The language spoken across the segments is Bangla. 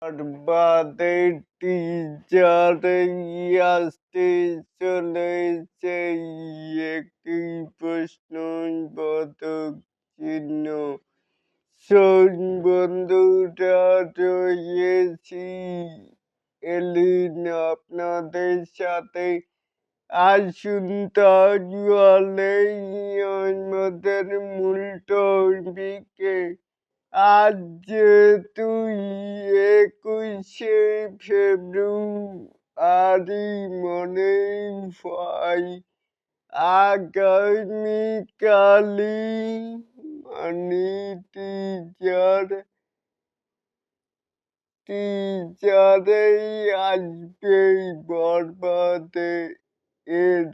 বাদে টিচারে আসতে চলেছে একটি প্রশ্নবোধক চিহ্ন। শোন বন্ধুরা, রয়েছি এলিন আপনাদের সাথে। আসুন তাহলে আমাদের মূল টপিকে। আজ যেহেতু ২১শে ফেব্রুয়ারি মনেই হয় আগামীকালই মানে টিচারেই আসবে বরবাদে এর।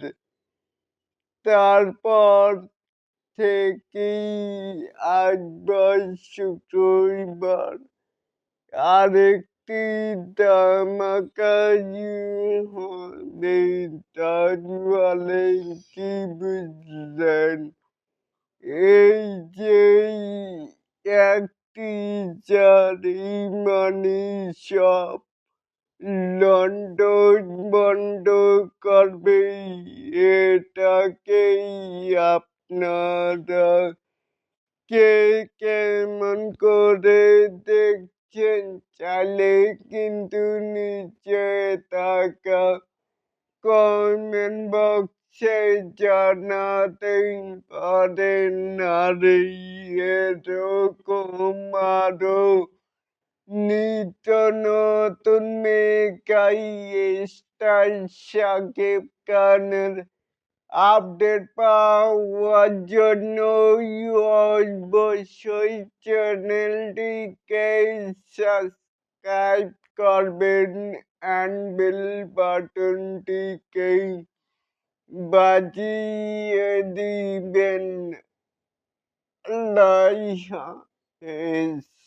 তারপর থেকেই আসবার শুক্রবার আরেকটি ধামাকা হবে। তাহলে কি বুঝলেন? এই যে এক টিচার মানে সব লন্ডন বন্ধ করবে, এটাকেই আপনারা কে কেমন করে দেখছেন? চাইলে কিন্তু নিচে থাকা কমেন্ট বক্সে জানাতে পারেন। আর এরকম আরো নিত্য নতুন মেকাই স্টাইল সাকিব খানের আপডেট পাওয়ার জন্য অবশ্যই চ্যানেলটিকে সাবস্ক্রাইব করবেন অ্যান্ড বেল বাটনটিকে বাজিয়ে দিবেন। আল্লাহ হাফেজ।